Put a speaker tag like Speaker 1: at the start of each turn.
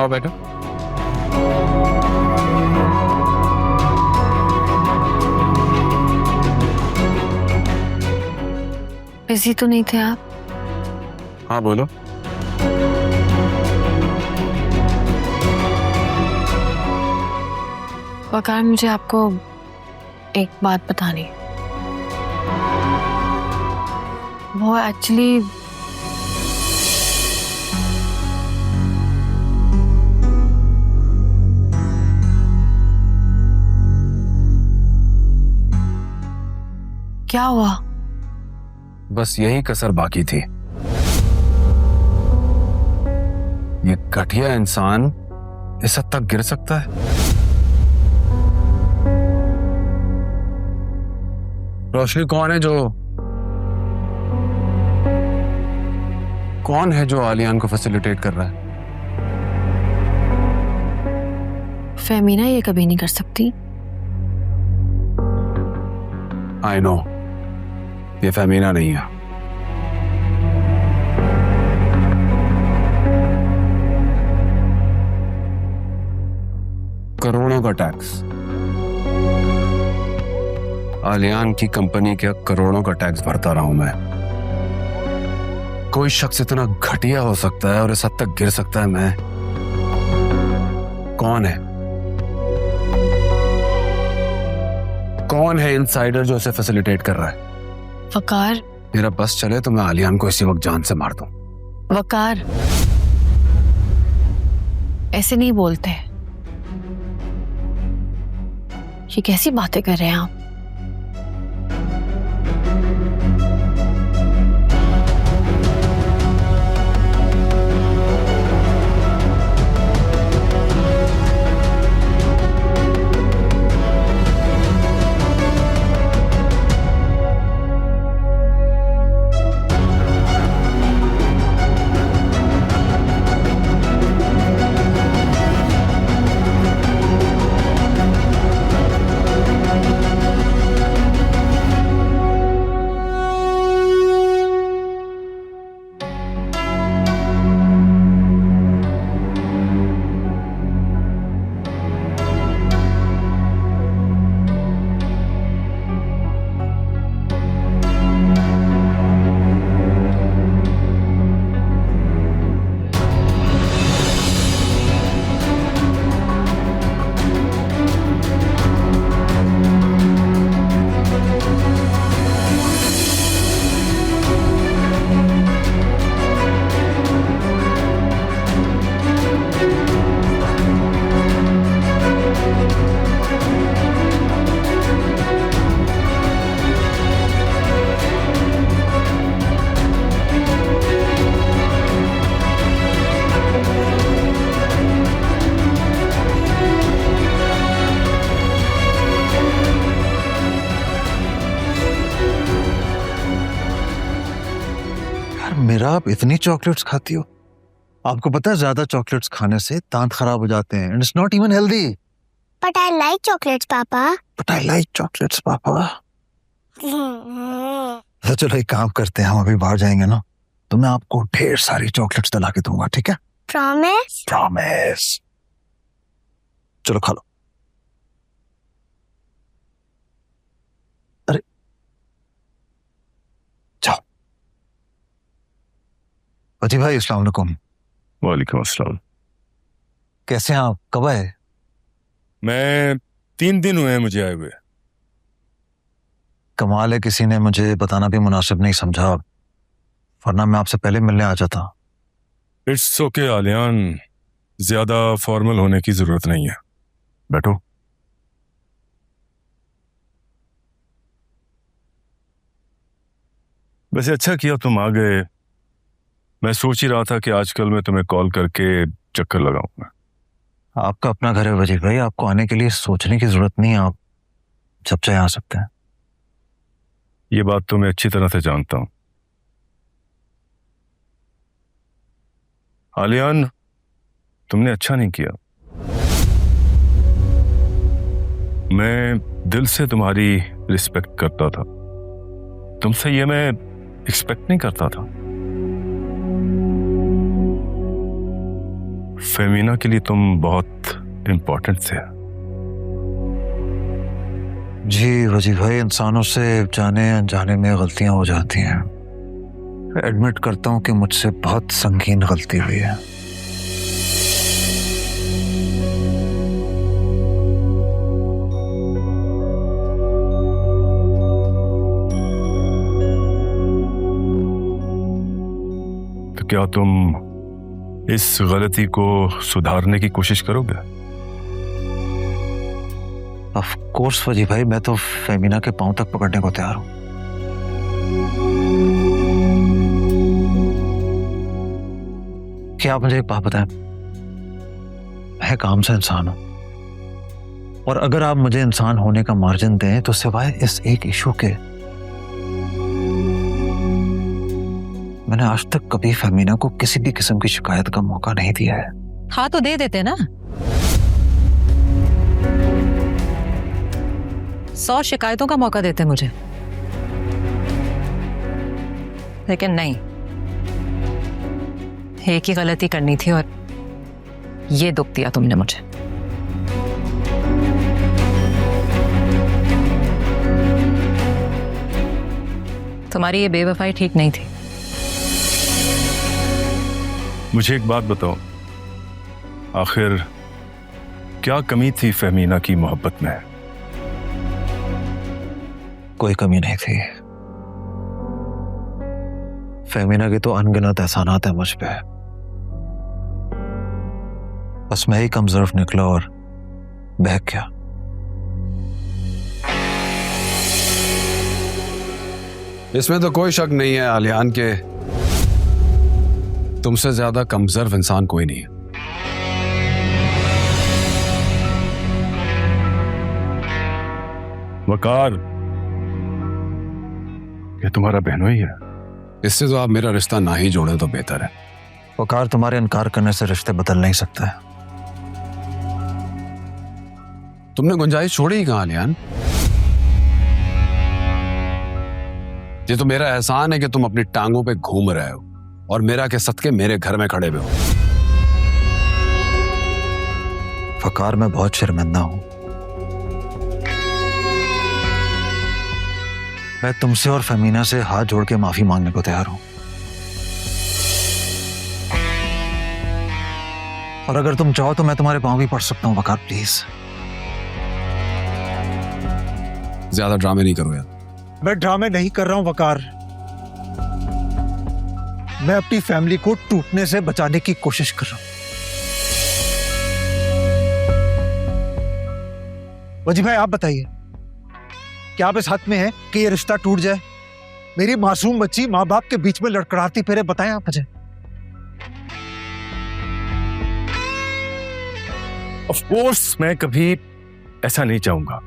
Speaker 1: आओ बैठो।
Speaker 2: बिजी तो नहीं थे आप?
Speaker 1: हाँ बोलो।
Speaker 2: वकार, मुझे आपको एक बात बतानी है। वो एक्चुअली क्या हुआ?
Speaker 1: बस यही कसर बाकी थी। ये घटिया इंसान इस हद तक गिर सकता है? रोशनी, कौन है जो आलियान को फैसिलिटेट कर रहा है?
Speaker 2: फेमिना ये कभी नहीं कर सकती।
Speaker 1: आई नो, ये फेमिना नहीं है। करोड़ों का टैक्स, आलियान की कंपनी का करोड़ों का टैक्स भरता रहा हूं मैं। कोई शख्स इतना घटिया हो सकता है और इस हद तक गिर सकता है? मैं कौन है? कौन है इनसाइडर जो इसे फैसिलिटेट कर रहा है?
Speaker 2: वकार,
Speaker 1: मेरा बस चले तो मैं आलियान को इसी वक्त जान से मार दूं।
Speaker 2: वकार, ऐसे नहीं बोलते। ये कैसी बातें कर रहे हैं आप?
Speaker 3: मेरा, आप इतनी चॉकलेट्स खाती हो? आपको पता है ज्यादा चॉकलेट्स खाने से दांत खराब हो जाते हैं, and it's not even healthy.
Speaker 4: But I like chocolates, Papa.
Speaker 3: But I like chocolates पापा। तो चलो एक काम करते हैं, हम अभी बाहर जाएंगे ना, तो मैं आपको ढेर सारी चॉकलेट्स दिला के दूंगा, ठीक है?
Speaker 4: Promise?
Speaker 3: प्रॉमिस। चलो खा लो। अरे जाओ। पति भाई, अस्सलाम वालेकुम।
Speaker 5: वालेकुम अस्सलाम।
Speaker 3: कैसे हैं आप? कब आए?
Speaker 5: मैं 3 दिन हुए हैं मुझे आए हुए।
Speaker 3: कमाल है, किसी ने मुझे बताना भी मुनासिब नहीं समझा, वरना मैं आपसे पहले मिलने आ जाता।
Speaker 5: इट्स ओके आलियान, ज्यादा फॉर्मल होने की जरूरत नहीं है, बैठो। वैसे अच्छा किया तुम आ गए। मैं सोच ही रहा था कि आजकल मैं तुम्हें कॉल करके चक्कर लगाऊंगा।
Speaker 3: आपका अपना घर है वजीर भाई, आपको आने के लिए सोचने की जरूरत नहीं है, आप जब चाहे आ सकते हैं।
Speaker 5: ये बात तो मैं अच्छी तरह से जानता हूं। आलियान, तुमने अच्छा नहीं किया। मैं दिल से तुम्हारी रिस्पेक्ट करता था, तुमसे ये मैं एक्सपेक्ट नहीं करता था। फेमिना के लिए तुम बहुत इंपॉर्टेंट थे।
Speaker 3: जी वजी भाई, इंसानों से जाने अनजाने में गलतियां हो जाती हैं। एडमिट करता हूं कि मुझसे बहुत संगीन गलती हुई है।
Speaker 5: तो क्या तुम इस गलती को सुधारने की कोशिश करोगे?
Speaker 3: ऑफ कोर्स वजी भाई, मैं तो फेमिना के पांव तक पकड़ने को तैयार हूं। क्या आप मुझे एक बात बताएं, मैं काम से इंसान हूं, और अगर आप मुझे इंसान होने का मार्जिन दें तो सिवाय इस एक इशू के मैंने आज तक कभी फेमिना को किसी भी किस्म की शिकायत का मौका नहीं दिया है।
Speaker 6: हाँ तो दे देते ना। 100 शिकायतों का मौका देते मुझे, लेकिन नहीं, एक ही गलती करनी थी और ये दुख दिया तुमने मुझे। तुम्हारी ये बेवफाई ठीक नहीं थी।
Speaker 5: मुझे एक बात बताओ, आखिर क्या कमी थी फेमिना की मोहब्बत में?
Speaker 3: कोई कमी नहीं थी। फेमिना के तो अनगिनत एहसानात है मुझ पे, बस मैं ही कमजोर निकला और बहक गया।
Speaker 1: इसमें तो कोई शक नहीं है आलियान के तुमसे ज्यादा कमजोर इंसान कोई नहीं है।
Speaker 5: वकार, ये तुम्हारा बहनोई है?
Speaker 1: इससे तो आप मेरा रिश्ता ना ही जोड़े तो बेहतर है।
Speaker 3: वकार, तुम्हारे इनकार करने से रिश्ते बदल नहीं सकते।
Speaker 1: तुमने गुंजाइश छोड़ी ही कहां आलियान? ये तो मेरा एहसान है कि तुम अपनी टांगों पे घूम रहे हो और मेरा के सदके मेरे घर में खड़े हुए हो।
Speaker 3: वकार, मैं बहुत शर्मिंदा हूं। मैं तुमसे और फेमिना से हाथ जोड़ के माफी मांगने को तैयार हूं, और अगर तुम चाहो तो मैं तुम्हारे पांव भी पड़ सकता हूं। वकार प्लीज।
Speaker 1: ज्यादा ड्रामे नहीं करो यार।
Speaker 7: मैं ड्रामे नहीं कर रहा हूं वकार, मैं अपनी फैमिली को टूटने से बचाने की कोशिश कर रहा हूं। वजी भाई आप बताइए, क्या आप इस हद में हैं कि ये रिश्ता टूट जाए? मेरी मासूम बच्ची माँ बाप के बीच में लड़खड़ाती फिरे, बताएं आप मुझे।
Speaker 5: ऑफ कोर्स मैं कभी ऐसा नहीं चाहूंगा,